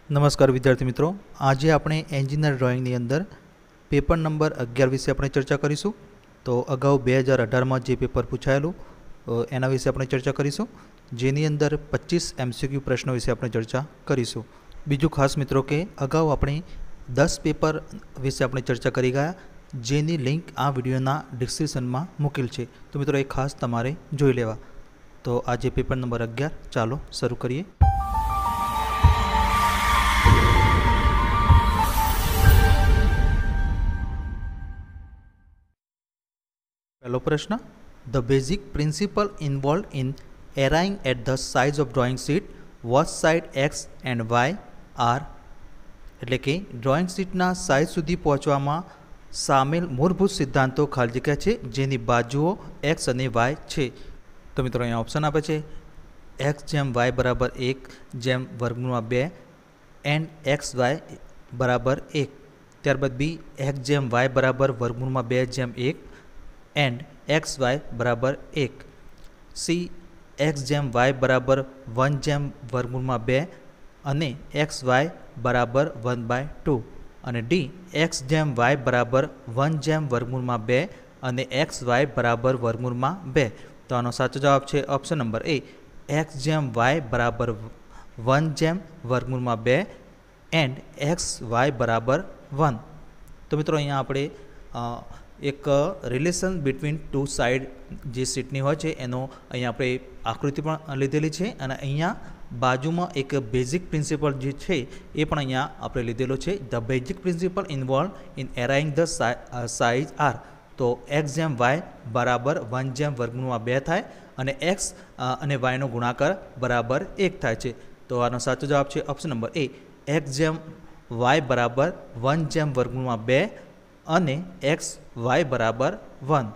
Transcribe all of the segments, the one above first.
नमस्कार विद्यार्थी मित्रों, आज આપણે એન્જિનિયર ડ્રોઈંગની અંદર પેપર નંબર 11 વિશે આપણે ચર્ચા કરીશું। તો અગાઉ 2018માં જે પેપર પૂછાયેલું એના વિશે આપણે ચર્ચા કરીશું, જેની અંદર 25 MCQ પ્રશ્નો વિશે આપણે ચર્ચા કરીશું। બીજું ખાસ મિત્રો કે અગાઉ આપણે 10 પેપર વિશે આપણે ચર્ચા કરી ગયા, જેની લિંક આ વિડીયોના ડિસ્ક્રિપ્શનમાં મૂકેલ છે। તો મિત્રો એ ખાસ તમારે જોઈ લેવા। તો આજે પેપર નંબર 11 ચાલો શરૂ કરીએ। पहलो प्रश्न, the basic principle involve in arriving at the size of drawing sheet which side X and Y are एटले के ड्रॉइंग शीटना साइज सुधी पहोंचवामां सामेल मूलभूत सिद्धांतों खाली जग्या छे जेनी बाजुओ एक्स अने वाय छे। तो मित्रों अहींया ऑप्शन आपे छे एक्स जेम वाय बराबर 1 जेम वर्गमूळमां 2 एंड एक्स वाय बराबर 1। त्यारबाद बी एक्स जेम वाय बराबर वर्गमूळमां 2 जेम 1 एंड एक्स वाय बराबर 1। सी एक्स जेम वाय बराबर 1 जेम वर्गमूळमां 2 अने एक्स वाय बराबर 1/2 अने डी एक्स जेम वाय बराबर 1 जेम वर्गमूळमां 2 अने एक्स वाय बराबर वर्गमूळमां 2। तो आनो साचो जवाब छे ऑप्शन नंबर ए एक्स जेम वाय बराबर 1 जेम वर्गमूळमां 2 एंड एक्स वाय बराबर 1। तो मित्रों अहींया आपणे एक रिलेशन बिटवीन टू साइड जे सीटनी होय छे एनो अहींया आपणे आकृति पण लीधेली छे अने अहींया बाजुमां एक बेसिक प्रिंसिपल जे छे ए पण अहींया आपणे लीधेलो छे। The basic principle involve in arriving the size are. तो एक्स जेम वाय बराबर 1 जेम वर्गमूळमां 2 थाय अने एक्स अने वाय नो गुणाकार बराबर 1 थाय छे। तो आनो साचो जवाब छे ऑप्शन नंबर ए एक्स जेम वाय बराबर 1 जेम वर्गमूळमां 2 अने एक्स वाय बराबर 1।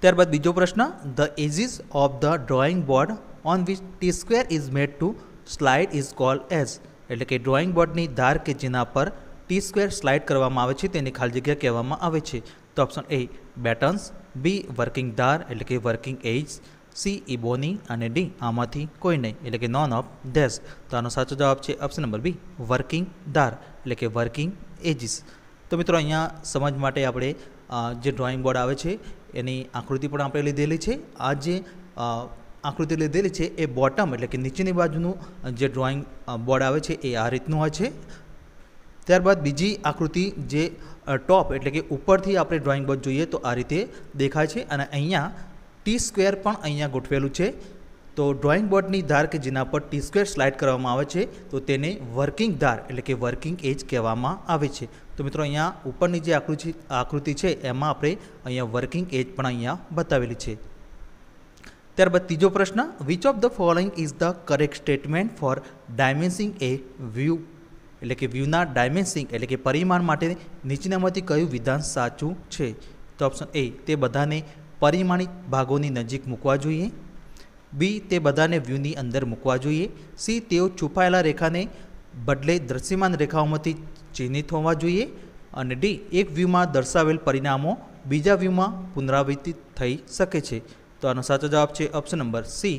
त्यारबाद बीजो प्रश्न, the edges of the drawing board on which T square is made to slide is called edge. एटले के ड्रॉइंग बोर्डनी धार के जेना पर टी स्क्वेर स्लाइड करवामां आवे छे तेनी खाली जग्या कहेवामां आवे छे। तो ऑप्शन ए बेटन्स, बी वर्किंग धार एटले के वर्किंग एज, सी इबोनी अने डी आमांथी कोई नहीं एटले के नॉन ऑफ धीस। तो आनो साचो जवाब छे ऑप्शन नंबर बी वर्किंग धार एटले के वर्किंग एजीस। तो मित्रों अहींया समझ माटे आपणे जे ड्रॉइंग बोर्ड आवे छे एनी आकृति पण आपणे लीधेली छे। आ जे आकृति लीधेली छे ए बॉटम एटले के नीचेनी बाजुनुं जे ड्रॉइंग बोर्ड आवे छे ए आ रीतनुं होय छे। त्यारबाद बीजी आकृति जे टॉप एटले के उपरथी आपणे ड्रॉइंग बोर्ड जोईए तो आ रीते देखाय छे अने अहींया टी स्क्वेर पण अहींया गोठवेलुं छे। तो ड्रॉइंग बोर्डनी धार के जेना पर टी स्क्वेर स्लाइड करवामां आवे छे तो तेने वर्किंग धार एटले के वर्किंग एज कहेवामां आवे छे। तो मित्रों अहींया उपरनी जे आकृति छे एमां आपणे अहींया वर्किंग एज पण अहींया बतावेली छे। त्यारबाद तीजो प्रश्न, which of the following is the correct statement for dimensioning a view एटले के व्यूना डायमेंसिंग एटले के परिमाण माटे नीचेनामांथी कयुं विधान साचुं छे। तो ऑप्शन ए ते बधाने परिमाणित भागोनी नजीक मूकवा जोईए, बी ते बधाने व्यूनी अंदर मूकवा जोईए, सी तेओ छुपायेला रेखाने बदले दृश्यमान रेखाओमांथी चिन्हित होवा जोईए अने डी एक व्यूमां दर्शावेल परिणामों बीजा व्यूमां पुनरावृत्ति थई शके छे। तो आनो साचो जवाब छे ऑप्शन नंबर सी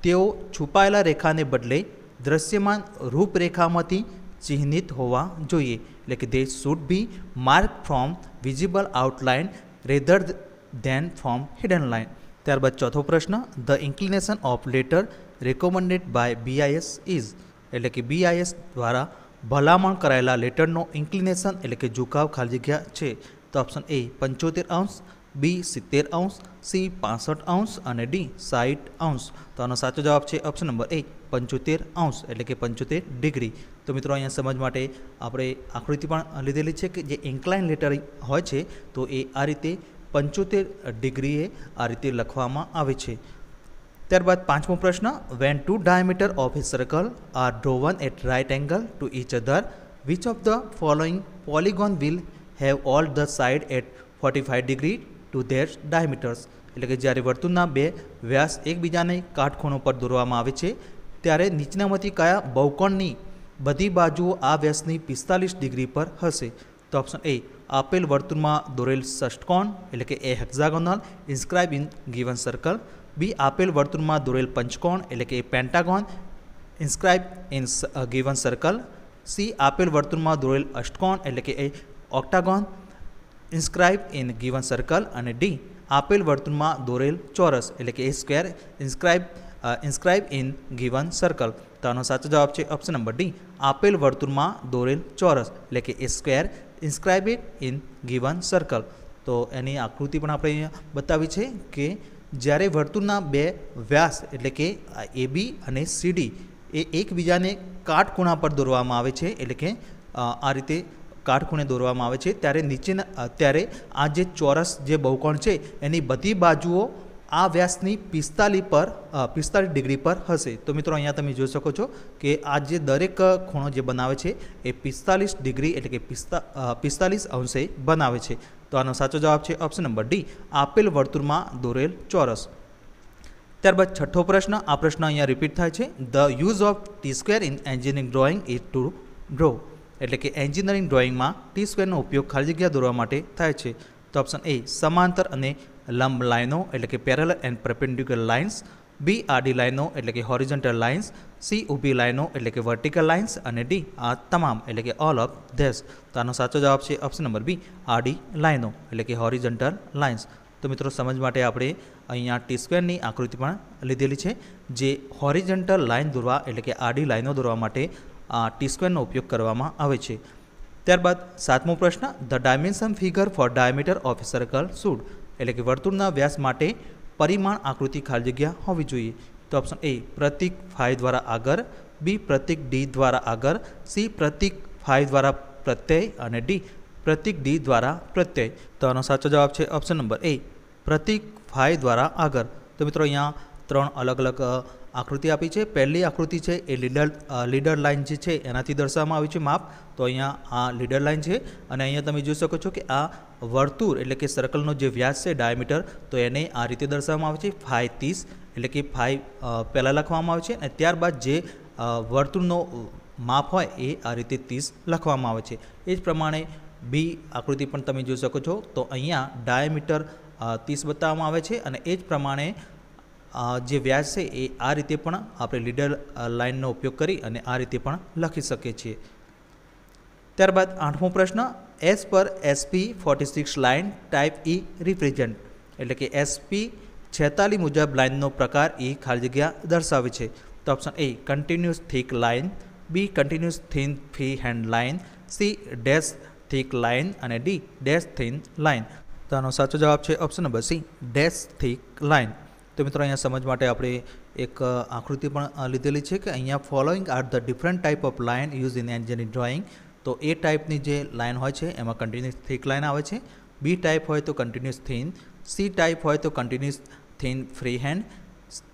तेओ छुपायेला रेखाने बदले दृश्यमान रूपरेखामांथी चिन्हित होवा जोईए एटले के they should be mark from visible outline rather than from hidden line. त्यारबाद चौथो प्रश्न, the inclination of letter recommended by BIS is एटले के BIS द्वारा भलामण करायेला लेटरनो इंक्लिनेशन एटले के झुकाव खाली जग्या छे। तो ऑप्शन ए 75 अंश, बी 70 अंश, सी 65 अंश अने डी 60 अंश। तो आनो साचो जवाब छे ऑप्शन नंबर ए 75 अंश एटले के 75 डिग्री। तो मित्रों अहींया समझ माटे आपणे आकृति पण लीधेली छे कि जे इंक्लाइन लेटर होय छे तो ए आ रीते 75 डिग्रीए आ रीते लखवामां आवे छे। त्यारबाद पांचमो प्रश्न, when two diameter of a circle are drawn at right angle to each other which of the following polygon will have all the side at 45 degree to their diameters. एटले के ज्यारे वर्तुळना बे व्यास एकबीजाने काटखूणो पर दોરવામાં આવે છે ત્યારે નીચેનામાંથી કયા બહુકોણની બધી બાજુઓ આ વ્યાસની 45 ડિગ્રી પર હશે। तो ऑप्शन ए आपेल वर्तुळ में दोरेल षष्टकोण एटले के a hexagonal inscribe in given circle, B आपेल वर्तुळ में दोरेल पंचकोण एटले के pentagon inscribe in given circle, C આપેલ વર્તુળમાં દોરેલ અષ્ટકોણ એટલે કે octagon inscribe in given circle, અને ડી આપેલ વર્તુળમાં દોરેલ ચોરસ એટલે કે a square inscribe in given circle. તો આનો સાચો જવાબ છે ઓપ્શન નંબર ડી, આપેલ વર્તુળમાં દોરેલ ચોરસ એટલે કે a square inscribe it in given circle. તો એની આકૃતિ પણ આપણે અહીંયા બતાવી છે કે જ્યારે વર્તુળના બે વ્યાસ એટલે કે એ બી અને સીડી એ એકબીજાને કાટખૂણા પર દોરવામાં આવે છે, એટલે કે આ રીતે કાટખૂણે દોરવામાં આવે છે, ત્યારે આ જે ચોરસ જે બહુકોણ છે એની બધી બાજુઓ આ વ્યાસની 45 ડિગ્રી પર હશે. તો મિત્રો અહીંયા તમે જોઈ શકો છો કે આ જે દરેક ખૂણો જે બનાવે છે એ 45 ડિગ્રી એટલે કે 45 અંશે બનાવે છે. તો આનો સાચો જવાબ છે ઓપ્શન નંબર ડી, આપેલ વર્તુળમાં દોરેલ ચોરસ. ત્યારબાદ છઠ્ઠો પ્રશ્ન, આ પ્રશ્ન અહીંયા રિપીટ થાય છે. The use of T square in engineering drawing is to draw, એટલે કે એન્જિનિયરિંગ ડ્રોઈંગમાં ટી સ્ક્વેરનો ઉપયોગ ખાલી જગ્યા દોરવા માટે થાય છે. તો ઓપ્શન એ સમાંતર અને લંબ લાઈનો એટલે કે પેરેલલ એન્ડ પરપેન્ડિક્યુલર લાઇન્સ, બી આડી લાઈનો એટલે કે હોરિઝોન્ટલ લાઇન્સ, સી ઊભી લાઈનો એટલે કે વર્ટિકલ લાઇન્સ, અને ડી આ તમામ એટલે કે ઓલ ઓફ ધેસ. તો આનો સાચો જવાબ છે ઓપ્શન નંબર બી, આડી લાઈનો એટલે કે હોરિઝોન્ટલ લાઇન્સ. તો મિત્રો સમજ માટે આપણે અહીંયા ટી સ્ક્વેરની આકૃતિ પણ લીધેલી છે, જે હોરિઝોન્ટલ લાઇન દોરવા એટલે કે આડી લાઈનો દોરવા માટે આ ટી સ્ક્વેરનો ઉપયોગ કરવામાં આવે છે. ત્યારબાદ સાતમો પ્રશ્ન, the dimension figure for diameter of a circle should, એટલે કે વર્તુળના વ્યાસ માટે પરિમાણ આકૃતિ ખાલી જગ્યા હોવી જોઈએ. તો ઓપ્શન એ પ્રતીક ફાઈ દ્વારા આગળ, બી પ્રતીક ડી દ્વારા આગળ, સી પ્રતીક ફાઈ દ્વારા પ્રત્યય, અને ડી પ્રતીક ડી દ્વારા પ્રત્યય. તો આનો સાચો જવાબ છે ઓપ્શન નંબર એ, પ્રતીક ફાઈ દ્વારા આગળ. તો મિત્રો અહીંયા ત્રણ અલગ અલગ આકૃતિ આપી છે. પહેલી આકૃતિ છે એ લીડર લાઇન જે છે એનાથી દર્શાવવામાં આવી છે માપ. તો અહીંયા આ લીડર લાઇન છે, અને અહીંયા તમે જોઈ શકો છો કે આ વર્તુળ એટલે કે સર્કલનો જે વ્યાસ છે ડાયામીટર, તો એને આ રીતે દર્શાવવામાં આવે છે 5 30, એટલે કે 5 પહેલાં લખવામાં આવે છે, અને ત્યારબાદ જે વર્તુળનો માપ હોય એ આ રીતે 30 લખવામાં આવે છે. એ જ પ્રમાણે બી આકૃતિ પણ તમે જોઈ શકો છો. તો અહીંયા ડાયામીટર 30 બતાવવામાં આવે છે, અને એ જ પ્રમાણે જે વ્યાસ છે એ આ રીતે પણ આપણે લીડર લાઇનનો ઉપયોગ કરી અને આ રીતે પણ લખી શકીએ છીએ. ત્યારબાદ આઠમો પ્રશ્ન, એસ પર SP 46 લાઇન ટાઈપ ઈ રિપ્રેઝન્ટ, એટલે કે SP 46 મુજબ લાઇનનો પ્રકાર ઈ ખાલી જગ્યા દર્શાવે છે. તો option A continuous thick line, B continuous thin free hand line, C dash thick line, અને ડી ડેશ થિન લાઇન. તો આનો સાચો જવાબ છે option number C, dash thick line. તો મિત્રો અહીંયા સમજ માટે આપણે એક આકૃતિ પણ લીધેલી છે કે અહીંયા following are the different type of line use in engineering drawing. તો એ ટાઈપની જે લાઇન હોય છે એમાં કન્ટિન્યુઅસ થીક લાઇન આવે છે, બી ટાઈપ હોય તો કન્ટિન્યુઅસ થિન, સી ટાઈપ હોય તો continuous thin free hand,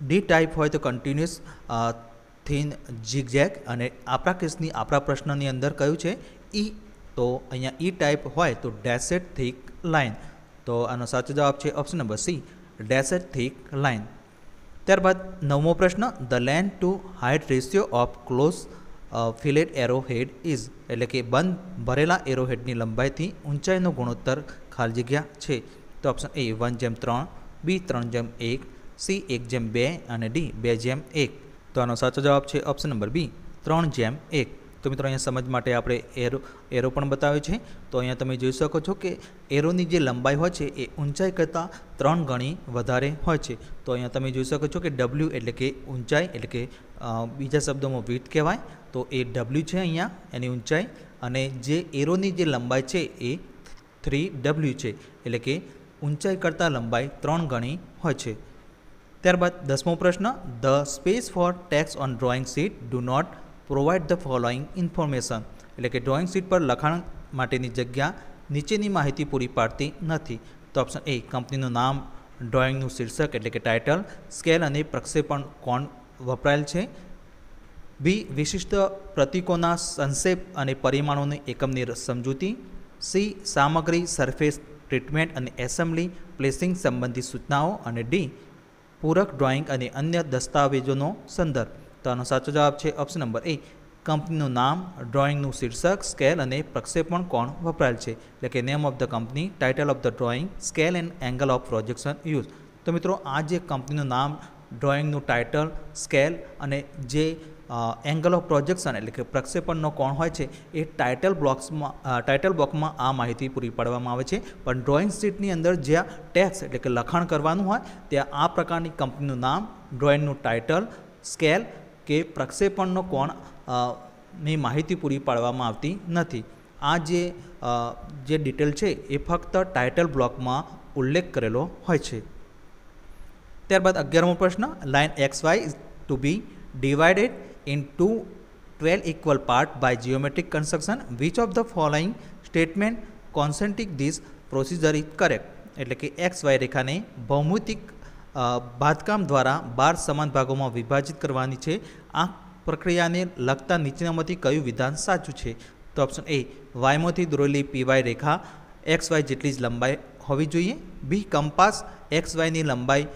D type હોય તો કન્ટિન્યુઅસ થિન ઝિગઝેગ, અને આપણા પ્રશ્નની અંદર કયું છે ઈ. તો અહીંયા ઈ ટાઈપ હોય તો ડેશેડ થીક લાઇન. તો આનો સાચો જવાબ છે option number C, dashed thick line. ત્યારબાદ નવમો પ્રશ્ન, the length to height ratio of close filled arrow head is, એટલે કે બંધ ભરેલા એરો હેડની લંબાઈથી ઊંચાઈનો ગુણોત્તર ખાલી જગ્યા છે. તો ઓપ્શન એ 1:3, બી 3:1, સી 1:2, અને ડી 2:1. તો આનો સાચો જવાબ છે ઓપ્શન નંબર બી, 3:1. તો મિત્રો અહીંયા સમજ માટે આપણે એરો પણ બતાવ્યો છે. તો અહીંયા તમે જોઈ શકો છો કે એરોની જે લંબાઈ હોય છે એ ઊંચાઈ કરતાં 3 ગણી વધારે હોય છે. તો અહીંયા તમે જોઈ શકો છો કે ડબલ્યુ એટલે કે ઊંચાઈ, એટલે કે બીજા શબ્દોમાં વિડ્થ કહેવાય. તો એ ડબલ્યુ છે અહીંયા એની ઊંચાઈ, અને જે એરોની જે લંબાઈ છે એ 3W છે, એટલે કે ઊંચાઈ કરતાં લંબાઈ 3 ગણી હોય છે. ત્યારબાદ 10મો પ્રશ્ન, the space for text on drawing sheet do not provide the following information, એટલે કે ડ્રોઈંગ શીટ પર લખાણ માટેની જગ્યા નીચેની માહિતી પૂરી પાડતી નથી. તો ઓપ્શન એ કંપનીનું નામ, ડ્રોઈંગનું શીર્ષક એટલે કે ટાઇટલ, સ્કેલ અને પ્રક્ષેપણ કોણ વપરાયેલ છે, બી વિશિષ્ટ પ્રતીકોના સંક્ષેપ અને પરિમાણોની એકમની સમજૂતી, સી સામગ્રી, સરફેસ ટ્રીટમેન્ટ અને એસેમ્બલી પ્લેસિંગ સંબંધિત સૂચનાઓ, અને ડી પૂરક ડ્રોઈંગ અને અન્ય દસ્તાવેજોનો સંદર્ભ. તો આનો સાચો જવાબ છે ઓપ્શન નંબર એ, કંપનીનું નામ, ડ્રોઈંગનું શીર્ષક, સ્કેલ અને પ્રક્ષેપણ કોણ વપરાયેલ છે, એટલે કે name of the company, title of the drawing, scale and angle of projection use. તો મિત્રો આ જે કંપનીનું નામ, ડ્રોઈંગનું ટાઇટલ, સ્કેલ અને જે એંગલ ઓફ પ્રોજેક્શન એટલે કે પ્રક્ષેપણનો કોણ હોય છે એ ટાઇટલ બ્લોકમાં આ માહિતી પૂરી પાડવામાં આવે છે. પણ ડ્રોઈંગ શીટની અંદર જ્યાં ટેક્સ્ટ એટલે કે લખાણ કરવાનું હોય ત્યાં આ પ્રકારની કંપનીનું નામ, ડ્રોઈંગનું ટાઇટલ, સ્કેલ કે પ્રક્ષેપણનો કોણ ની માહિતી પૂરી પાડવામાં આવતી નથી. આ જે ડિટેલ છે એ ફક્ત ટાઇટલ બ્લોકમાં ઉલ્લેખ કરેલો હોય છે. ત્યારબાદ 11મો પ્રશ્ન, line XY is to be divided into 12 equal parts by geometric construction. Which of the following statement consenting this procedure is correct? એટલે કે XY રેખાને ભૌમિતિક બાંધકામ દ્વારા 12 સમાન ભાગોમાં વિભાજિત કરવાની છે. આ પ્રક્રિયાને લગતા નીચેનામાંથી કયું વિધાન સાચું છે? તો ઓપ્શન એ, વાયમાંથી દોરેલી PY રેખા XY જેટલી જ લંબાઈ હોવી જોઈએ. બી, કંપાસ XYની લંબાઈ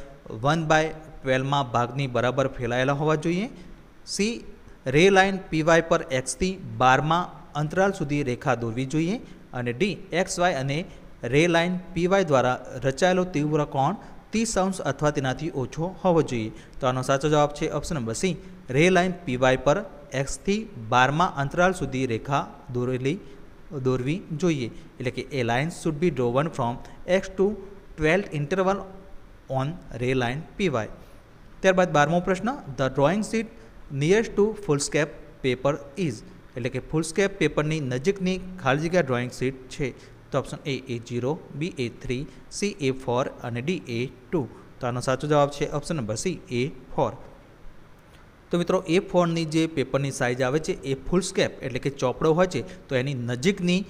1/12 ભાગની બરાબર ફેલાયેલા હોવા જોઈએ. સી, રે લાઇન PY પર X થી 12 અંતરાલ સુધી રેખા દોરવી જોઈએ. અને ડી, XY અને રે લાઇન PY દ્વારા રચાયેલો તીવ્ર કોણ 30° અથવા તેનાથી ઓછો હોવો જોઈએ. તો આનો સાચો જવાબ છે ઓપ્શન નંબર સી, રે લાઇન PY પર X થી 12 અંતરાલ સુધી રેખા દોરવી જોઈએ. એટલે કે એ line should be drawn from X to 12 interval on ray line PY. ત્યારબાદ 12મો પ્રશ્ન, the drawing sheet nearest to foolscap paper is. એટલે કે ફૂલસ્કેપ પેપરની નજીકની ખાલી જગ્યા ડ્રોઈંગ શીટ છે. તો ઓપ્શન એ A0, બી A3, સી A4 અને ડી A2. તો આનો સાચો જવાબ છે ઓપ્શન નંબર સી A4. તો મિત્રો A4ની જે પેપરની સાઇઝ આવે છે એ ફૂલસ્કેપ એટલે કે ચોપડો હોય છે તો એની નજીકની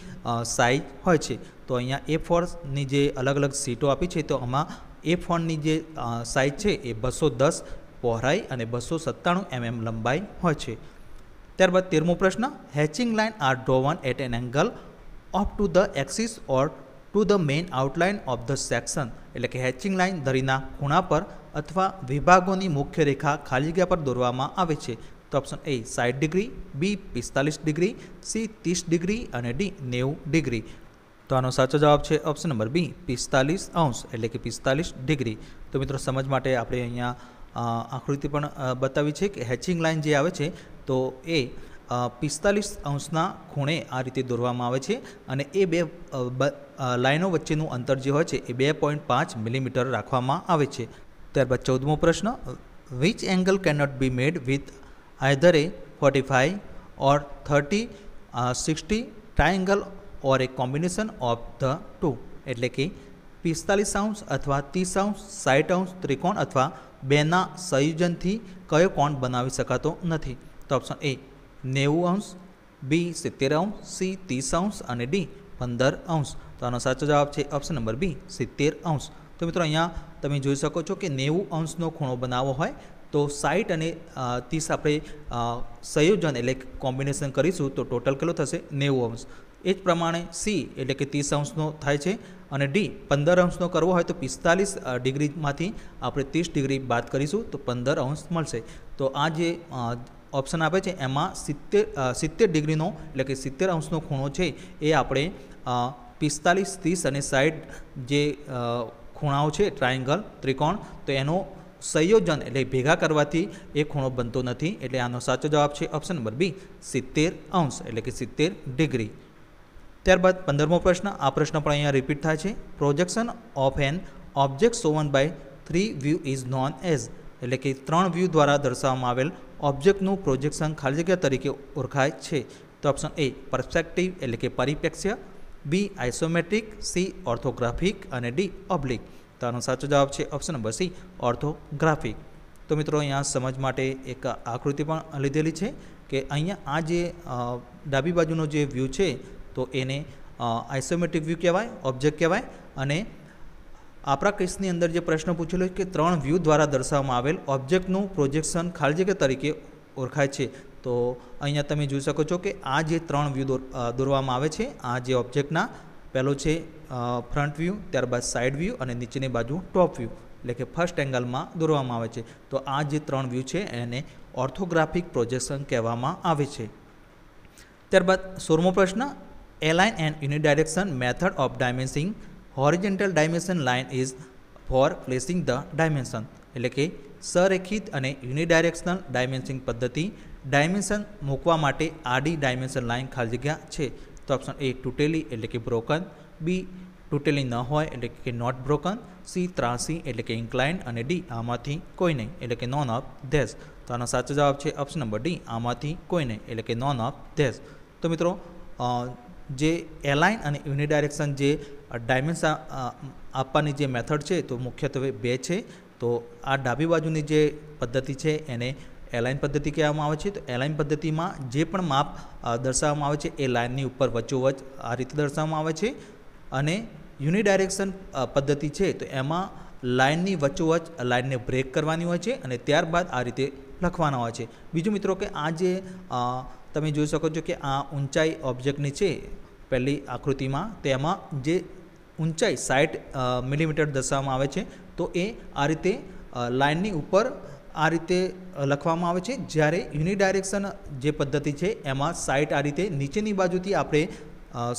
સાઇઝ હોય છે. તો અહીંયા A4ની જે અલગ અલગ સીટો આપી છે તો આમાં A4ની જે સાઇઝ છે એ 210 પહોળાઈ અને 297 mm લંબાઈ હોય છે. ત્યારબાદ 13મો પ્રશ્ન, hatching line are drawn at an angle of to the axis or to the main outline of the section. એટલે કે હેચિંગ લાઇન ધરીના ખૂણા પર અથવા વિભાગોની મુખ્ય રેખા ખાલી જગ્યા પર દોરવામાં આવે છે. તો option A 60 degree, B 45 degree, C 30 degree અને ડી 90 ડિગ્રી. તો આનો સાચો જવાબ છે ઓપ્શન નંબર બી 45° એટલે કે 45 ડિગ્રી. તો મિત્રો સમજ માટે આપણે અહીંયા આકૃતિ પણ બતાવી છે કે હેચિંગ લાઇન જે આવે છે તો એ 45°ના ખૂણે આ રીતે દોરવામાં આવે છે અને એ બે લાઇનો વચ્ચેનું અંતર જે હોય છે એ 2.5 મિલીમીટર રાખવામાં આવે છે. ત્યારબાદ 14મો પ્રશ્ન, which angle cannot be made with either a 45 or 30, 60 triangle or a combination of the two. એટલે કે 45° અથવા 30°, 60° ત્રિકોણ અથવા બેના સંયોજનથી કયો કોણ બનાવી શકાતો નથી? તો ઓપ્શન એ 90°, બી 70°, સી 30° અને ડી 15°. તો આનો સાચો જવાબ છે ઓપ્શન નંબર બી 70°. તો મિત્રો અહીંયા તમે જોઈ શકો છો કે 90°નો ખૂણો બનાવવો હોય તો 60 અને 30 આપણે સંયોજન એટલે કોમ્બિનેશન કરીશું તો ટોટલ કેટલો થશે 90°. એ જ પ્રમાણે સી એટલે કે 30°નો થાય છે અને ડી 15°નો કરવો હોય તો 45 ડિગ્રીમાંથી આપણે 30 ડિગ્રી બાદ કરીશું તો 15° મળશે. તો આ જે ઓપ્શન આપે છે એમાં 70 ડિગ્રીનો એટલે કે 70°નો ખૂણો છે એ આપણે 45, 30 અને 60 જે ખૂણાઓ છે ટ્રાયંગલ ત્રિકોણ તો એનો સંયોજન એટલે ભેગા કરવાથી એ ખૂણો બનતો નથી. એટલે આનો સાચો જવાબ છે ઓપ્શન નંબર બી 70° એટલે કે 70 ડિગ્રી. ત્યારબાદ 15મો પ્રશ્ન, આ પ્રશ્ન પણ અહીંયા રિપીટ થાય છે. Projection of an object shown by 3 view is known as. એટલે કે 3 વ્યૂ દ્વારા દર્શાવવામાં આવેલ ઓબ્જેક્ટનું પ્રોજેક્શન ખાલી જગ્યા તરીકે ઓળખાય છે. તો ઓપ્શન એ પર્સ્પેક્ટિવ એટલે કે પરિપ્રેક્ષ્ય, બી આઇસોમેટ્રિક, સી ઓર્થોગ્રાફિક અને ડી ઓબ્લિક. તો આનો સાચો જવાબ છે ઓપ્શન નંબર સી ઓર્થોગ્રાફિક. તો મિત્રો અહીંયા સમજ માટે એક આકૃતિ પણ લીધેલી છે કે અહીંયા આ જે ડાબી બાજુનો જે વ્યૂ છે તો એને આઇસોમેટ્રિક વ્યૂ કહેવાય, ઓબ્જેક્ટ કહેવાય. અને આપણા કેસની અંદર જે પ્રશ્ન પૂછેલો છે કે 3 વ્યૂ દ્વારા દર્શાવવામાં આવેલ ઓબ્જેક્ટનું પ્રોજેક્શન ખાલી જગ્યા તરીકે ઓળખાય છે. તો અહીંયા તમે જોઈ શકો છો કે આ જે 3 વ્યૂ દોરવામાં આવે છે આ જે ઓબ્જેક્ટના પહેલો છે ફ્રન્ટ વ્યૂ, ત્યારબાદ સાઇડ વ્યૂ અને નીચેની બાજુ ટોપ વ્યૂ એટલે કે ફર્સ્ટ એંગલમાં દોરવામાં આવે છે. તો આ જે 3 વ્યૂ છે એને ઓર્થોગ્રાફિક પ્રોજેક્શન કહેવામાં આવે છે. ત્યારબાદ 16મો પ્રશ્ન, align and unidirection method of dimensioning horizontal dimension line is for placing the dimension. એટલે કે સંરેખિત અને યુનિડાયરેક્શનલ ડાયમેન્શનિંગ પદ્ધતિ ડાયમેન્શન મૂકવા માટે આડી ડાયમેન્શન લાઇન ખાલી જગ્યા છે? તો ઓપ્શન એ તૂટેલી એટલે કે બ્રોકન, બી તૂટેલી ન હોય એટલે કે નોટ બ્રોકન, સી ત્રાસી એટલે કે ઇન્ક્લાઇન્ડ, અને ડી આમાંથી કોઈ નહીં એટલે કે નોન ઓફ ધેસ. તો આનો સાચો જવાબ છે ઓપ્શન નંબર ડી, આમાંથી કોઈ નહીં એટલે કે નોન ઓફ ધેસ. તો મિત્રો જે એલાઇન અને યુનિડાયરેક્શન જે ડાયમેન્શન આપવાની જે મેથડ છે તો મુખ્યત્વે બે છે. તો આ ડાબી બાજુની જે પદ્ધતિ છે એને એલાઇન પદ્ધતિ કહેવામાં આવે છે. તો એલાઇન પદ્ધતિમાં જે પણ માપ દર્શાવવામાં આવે છે એ લાઇનની ઉપર વચ્ચોવચ આ રીતે દર્શાવવામાં આવે છે, અને યુનિડાયરેક્શન પદ્ધતિ છે તો એમાં લાઇનની વચ્ચોવચ લાઇનને બ્રેક કરવાની હોય છે અને ત્યારબાદ આ રીતે લખવાના હોય છે. બીજું મિત્રો કે આ જે તમે જોઈ શકો છો કે આ ઊંચાઈ ઓબ્જેક્ટની છે પહેલી આકૃતિમાં, તેમાં જે ઊંચાઈ 60 મિલીમીટર દર્શાવવામાં આવે છે તો એ આ રીતે લાઇનની ઉપર આ રીતે લખવામાં આવે છે. જ્યારે યુનિડાયરેક્શન જે પદ્ધતિ છે એમાં 60 આ રીતે નીચેની બાજુથી આપણે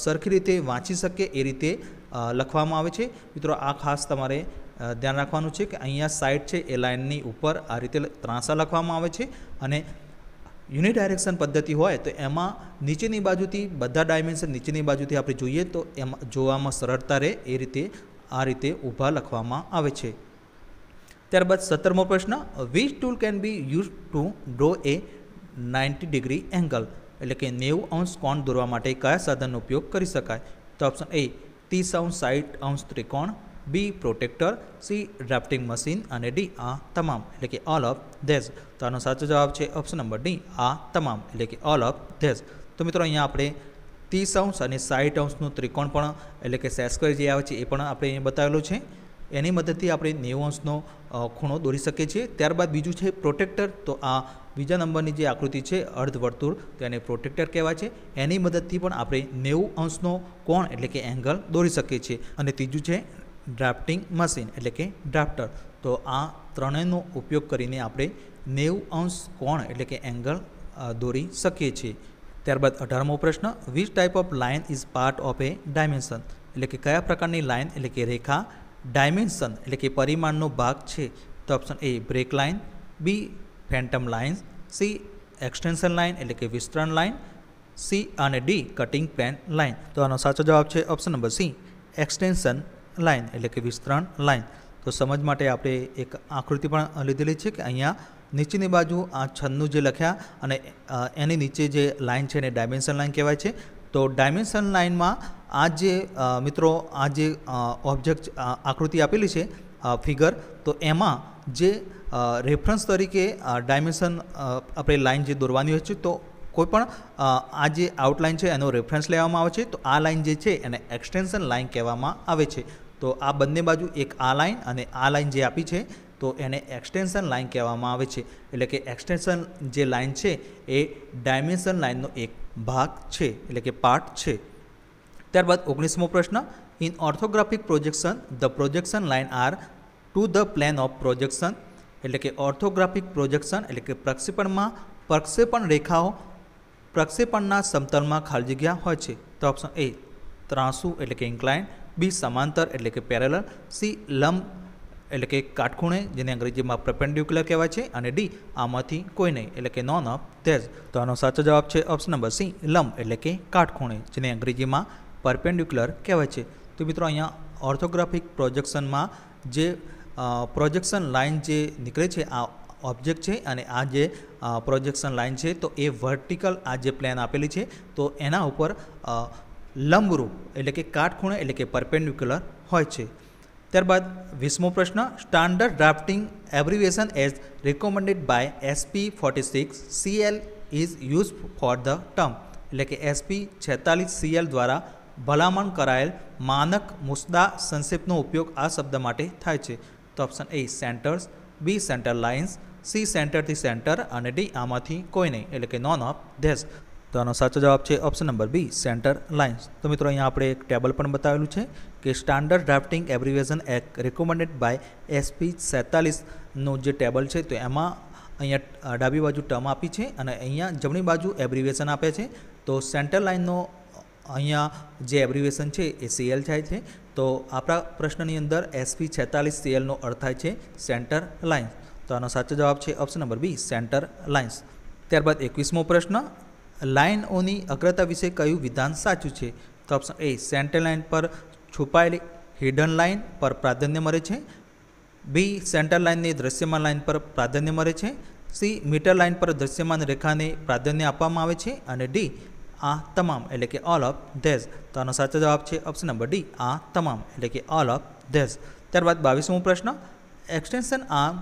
સરખી રીતે વાંચી શકીએ એ રીતે લખવામાં આવે છે. મિત્રો આ ખાસ તમારે ધ્યાન રાખવાનું છે કે અહીંયા 60 છે એ લાઇનની ઉપર આ રીતે ત્રાંસા લખવામાં આવે છે, અને યુનિડાયરેક્શન પદ્ધતિ હોય તો એમાં નીચેની બાજુથી બધા ડાયમેન્શન નીચેની બાજુથી આપણે જોઈએ તો એમાં જોવામાં સરળતા રહે એ રીતે આ રીતે ઊભા લખવામાં આવે છે. ત્યારબાદ 17મો પ્રશ્ન, which tool can be use to draw A 90 degree angle, એટલે કે 90° કોણ દોરવા માટે કયા સાધનનો ઉપયોગ કરી શકાય? તો ઓપ્શન એ 30° ત્રિકોણ, બી પ્રોટેક્ટર, સી ડ્રાફ્ટિંગ મશીન, અને ડી આ તમામ એટલે કે ઓલ ઓફ ધેઝ. તો આનો સાચો જવાબ છે ઓપ્શન નંબર ડી, આ તમામ એટલે કે ઓલ ઓફ ધેઝ. તો મિત્રો અહીંયા આપણે 30° અને 60°નું ત્રિકોણ પણ એટલે કે સેટ સ્ક્વેર જે આવે છે એ પણ આપણે અહીંયા બતાવેલું છે. એની મદદથી આપણે 90°નો ખૂણો દોરી શકીએ છીએ. ત્યારબાદ બીજું છે પ્રોટેક્ટર. તો આ બીજા નંબરની જે આકૃતિ છે અર્ધવર્તુળ, તેને પ્રોટેક્ટર કહેવાય છે. એની મદદથી પણ આપણે 90°નો કોણ એટલે કે એંગલ દોરી શકીએ છીએ. અને ત્રીજું છે ડ્રાફ્ટિંગ મશીન એટલે કે ડ્રાફ્ટર. તો આ ત્રણેયનો ઉપયોગ કરીને આપણે 90° કોણ એટલે કે એંગલ દોરી શકીએ છીએ. ત્યારબાદ 18મો પ્રશ્ન, which type of line is part of A dimension, એટલે કે કયા પ્રકારની લાઇન એટલે કે રેખા ડાયમેન્શન એટલે કે પરિમાણનો ભાગ છે? તો option A break line, B phantom lines, C extension line એટલે કે વિસ્તરણ લાઇન, સી અને ડી કટિંગ પ્લેન લાઇન. તો આનો સાચો જવાબ છે option number C, extension line એટલે કે વિસ્તરણ લાઇન. તો સમજ માટે આપણે એક આકૃતિ પણ લીધેલી છે કે અહીંયા નીચેની બાજુ આ છન્નું જે લખ્યા અને એની નીચે જે લાઇન છે એને ડાયમેન્શન લાઇન કહેવાય છે. તો ડાયમેન્શન લાઇનમાં આ જે મિત્રો આ જે ઓબ્જેક્ટ આકૃતિ આપેલી છે ફિગર, તો એમાં જે રેફરન્સ તરીકે ડાયમેન્શન આપણે લાઇન જે દોરવાની હોય છે તો કોઈ પણ આ જે આઉટલાઇન છે એનો રેફરન્સ લેવામાં આવે છે. તો આ લાઇન જે છે એને એક્સટેન્શન લાઇન કહેવામાં આવે છે. તો આ બંને બાજુ એક આ લાઇન અને આ લાઇન જે આપી છે તો એને એક્સટેન્શન લાઇન કહેવામાં આવે છે. એટલે કે એક્સટેન્શન જે લાઇન છે એ ડાયમેન્શન લાઇનનો એક ભાગ છે એટલે કે પાર્ટ છે. ત્યારબાદ 19મો પ્રશ્ન, in orthographic projection the projection line are to the plane of projection, એટલે કે ઓર્થોગ્રાફિક પ્રોજેક્શન એટલે કે પ્રક્ષેપણમાં પ્રક્ષેપણ રેખાઓ પ્રક્ષેપણના સમતલમાં ખાલી જગ્યા હોય છે. તો ઓપ્શન એ ત્રાંસુ એટલે કે ઇન્ક્લાઇન્ડ, બી સમાંતર એટલે કે પેરેલલ, સી લંબ એટલે કે કાટખૂણે જેને અંગ્રેજીમાં પરપેન્ડિક્યુલર કહેવાય છે, અને ડી આમાંથી કોઈ નહીં એટલે કે નોન ઓફ ધેઝ. તો આનો સાચો જવાબ છે ઓપ્શન નંબર સી, લંબ એટલે કે કાટખૂણે જેને અંગ્રેજીમાં પરપેન્ડિક્યુલર કહેવાય છે. તો મિત્રો અહીંયા ઓર્થોગ્રાફિક પ્રોજેક્શનમાં જે પ્રોજેક્શન લાઇન જે નીકળે છે આ ઓબ્જેક્ટ છે, અને આ જે પ્રોજેક્શન લાઇન છે તો એ વર્ટિકલ આ જે પ્લેન આપેલી છે તો એના ઉપર લંબરૂપ એટલે કે કાટખૂણે એટલે કે પરપેન્ડિક્યુલર હોય છે. ત્યારબાદ 20મો પ્રશ્ન, standard drafting abbreviation as recommended by SP46 CL is use for the term, એટલે કે SP46 CL દ્વારા ભલામણ કરાયેલ માનક મુસદ્દા સંક્ષેપનો ઉપયોગ આ શબ્દ માટે થાય છે. તો option A centres, B centre lines, C સેન્ટરથી સેન્ટર, અને ડી આમાંથી કોઈ નહીં એટલે કે નોન ઓફ ધેઝ. તો આનો સાચો જવાબ છે option number B, centre lines. તો મિત્રો અહીંયા આપણે એક ટેબલ પણ બતાવેલું છે કે standard drafting abbreviation act recommended by SP46નું જે ટેબલ છે તો એમાં અહીંયા ડાબી બાજુ ટર્મ આપી છે અને અહીંયા જમણી બાજુ એબ્રિવિએશન આપે છે. તો સેન્ટર લાઇનનો અહીંયા જે એબ્રિવિએશન છે એ CL થાય છે. તો આપણા પ્રશ્નની અંદર SP46 CLનો અર્થ થાય છે સેન્ટર લાઇન્સ. તો આનો સાચો જવાબ છે option number B, centre lines. ત્યારબાદ 21મો પ્રશ્ન, લાઇનોની અગ્રતા વિશે કયું વિધાન સાચું છે? તો ઓપ્શન એ, સેન્ટર લાઇન પર છુપાયેલી હિડન લાઇન પર પ્રાધાન્ય મળે છે. બી, સેન્ટર લાઇનની દ્રશ્યમાન લાઇન પર પ્રાધાન્ય મળે છે. સી, મીટર લાઇન પર દ્રશ્યમાન રેખાને પ્રાધાન્ય આપવામાં આવે છે. અને ડી, આ તમામ એટલે કે ઓલ ઓફ ધેઝ. તો આનો સાચો જવાબ છે ઓપ્શન નંબર ડી, આ તમામ એટલે કે ઓલ ઓફ ધેઝ. ત્યારબાદ 22મો પ્રશ્ન, extension arm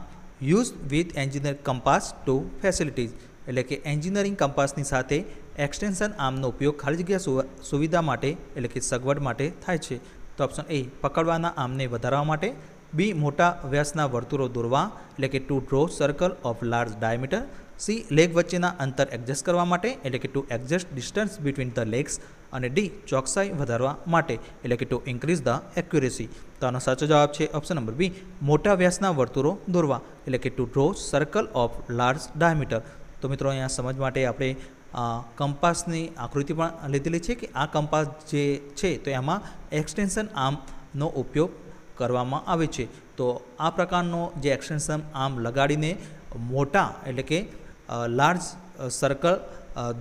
use with engineer compass to facilities, એટલે કે એન્જિનિયરિંગ કંપાસની સાથે એક્સટેન્શન આર્મનો ઉપયોગ ખાલી જગ્યા સુવિધા માટે એટલે કે સગવડ માટે થાય છે. તો ઓપ્શન એ, પકડવાના આર્મને વધારવા માટે. બી, મોટા વ્યાસના વર્તુળો દોરવા એટલે કે to draw circle of large diameter. C, leg વચ્ચેના અંતર એડજસ્ટ કરવા માટે એટલે કે to adjust distance between the legs. અને ડી, ચોકસાઈ વધારવા માટે એટલે કે ટુ ઇન્ક્રીઝ ધ એક્યુરેસી. તો આનો સાચો જવાબ છે ઓપ્શન નંબર બી, મોટા વ્યાસના વર્તુળો દોરવા એટલે કે to draw circle of large diameter. તો મિત્રો અહીંયા સમજ માટે આપણે કંપાસની આકૃતિ પણ લીધેલી છે કે આ કંપાસ જે છે તો એમાં એક્સટેન્શન આર્મનો ઉપયોગ કરવામાં આવે છે. તો આ પ્રકારનો જે એક્સટેન્શન આર્મ લગાડીને મોટા એટલે કે લાર્જ સર્કલ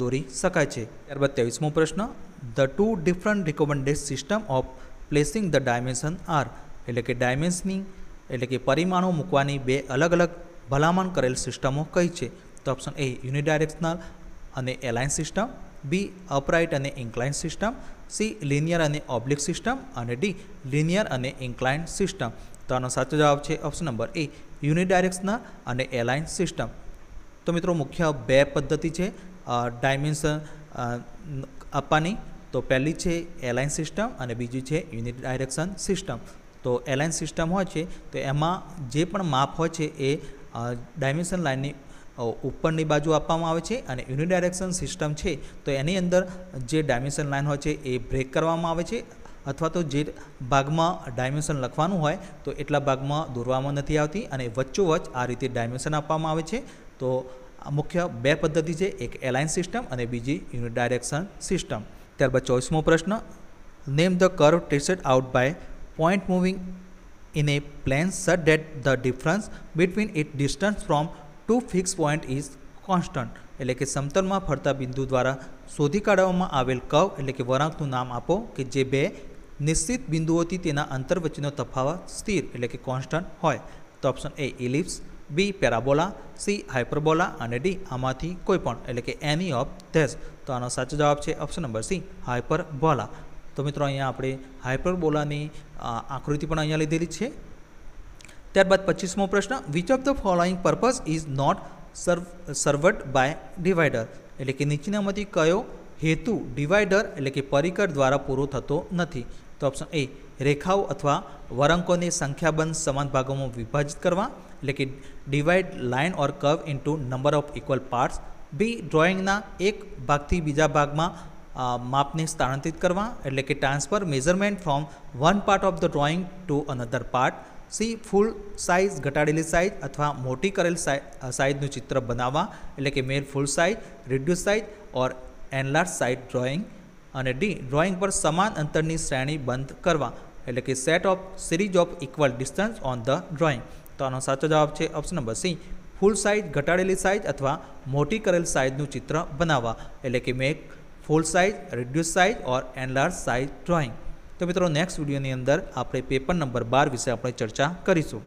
દોરી શકાય છે. ત્યારબાદ 23મો પ્રશ્ન, the two different recommended system of placing the dimension are, એટલે કે ડાયમેન્શનિંગ એટલે કે પરિમાણો મૂકવાની બે અલગ અલગ ભલામણ કરેલ સિસ્ટમો કઈ છે? તો ઓપ્શન એ, યુનિડાયરેક્શનલ અને એલાઇન સિસ્ટમ. બી, અપરાઇટ અને ઇન્ક્લાઇન સિસ્ટમ. સી, લિનિયર અને ઓબ્લિક સિસ્ટમ. અને ડી, લિનિયર અને ઇન્ક્લાઇન સિસ્ટમ. તો આનો સાચો જવાબ છે ઓપ્શન નંબર એ, યુનિડાયરેક્શનલ અને એલાઇન સિસ્ટમ. તો મિત્રો મુખ્ય બે પદ્ધતિ છે ડાયમેન્શન આપવાની. તો પહેલી છે એલાઇન સિસ્ટમ અને બીજી છે યુનિડાયરેક્શન સિસ્ટમ. તો એલાઇન સિસ્ટમ હોય છે તો એમાં જે પણ માપ હોય છે એ ડાયમેન્શન લાઇનની ઉપરની બાજુ આપવામાં આવે છે. અને યુનિડાયરેક્શન સિસ્ટમ છે તો એની અંદર જે ડાયમેન્શન લાઇન હોય છે એ બ્રેક કરવામાં આવે છે, અથવા તો જે ભાગમાં ડાયમેન્શન લખવાનું હોય તો એટલા ભાગમાં દોરવામાં નથી આવતી અને વચ્ચોવચ્ચ આ રીતે ડાયમેન્શન આપવામાં આવે છે. તો મુખ્ય બે પદ્ધતિ છે, એક એલાઇન સિસ્ટમ અને બીજી યુનિડાયરેક્શન સિસ્ટમ. ત્યારબાદ 24મો પ્રશ્ન, name the curve traced out by point moving in a plane such that the difference between it distance from two fix point is constant, એટલે કે સમતલમાં ફરતા બિંદુ દ્વારા શોધી કાઢવામાં આવેલ કર્વ એટલે કે વળાંકનું નામ આપો કે જે બે નિશ્ચિત બિંદુઓથી તેના અંતર વચ્ચેનો તફાવત સ્થિર એટલે કે કોન્સ્ટન્ટ હોય. તો option A, ellipse. B, parabola. C, hyperbola. અને ડી, આમાંથી કોઈ પણ એટલે કે એની ઓફ ધેઝ. તો આનો સાચો જવાબ છે ઓપ્શન નંબર સી, હાઇપરબોલા. તો મિત્રો અહીંયા આપણે હાઇપરબોલાની આકૃતિ પણ અહીંયા લીધેલી છે. ત્યારબાદ 25મો પ્રશ્ન, which of the following purpose is not served by divider, એટલે કે નીચેનામાંથી કયો હેતુ ડિવાઈડર એટલે કે પરિકર દ્વારા પૂરો થતો નથી? તો ઓપ્શન એ, રેખાઓ અથવા વળાંકોને સંખ્યાબંધ સમાન ભાગોમાં વિભાજિત કરવા એટલે કે divide line or curve into number of equal parts. B, ડ્રોઈંગના એક ભાગથી બીજા ભાગમાં માપને સ્થાનાંતરિત કરવા એટલે કે transfer measurement from one part of the drawing to another part. C, full size ઘટાડેલી સાઇઝ અથવા મોટી કરેલ સાઇઝનું ચિત્ર બનાવવા એટલે કે made full size, reduce size or enlarge size drawing. અને ડી, ડ્રોઈંગ પર સમાન અંતરની શ્રેણી બંધ કરવા એટલે કે set of series of equal distance on the drawing. તો આનો સાચો જવાબ છે option number C, full size ઘટાડેલી સાઇઝ અથવા મોટી કરેલ સાઇઝનું ચિત્ર બનાવવા એટલે કે make full size, reduce size or enlarge size drawing. તો મિત્રો નેક્સ્ટ વિડીયોની અંદર આપણે પેપર નંબર 12 વિશે આપણે ચર્ચા કરીશું.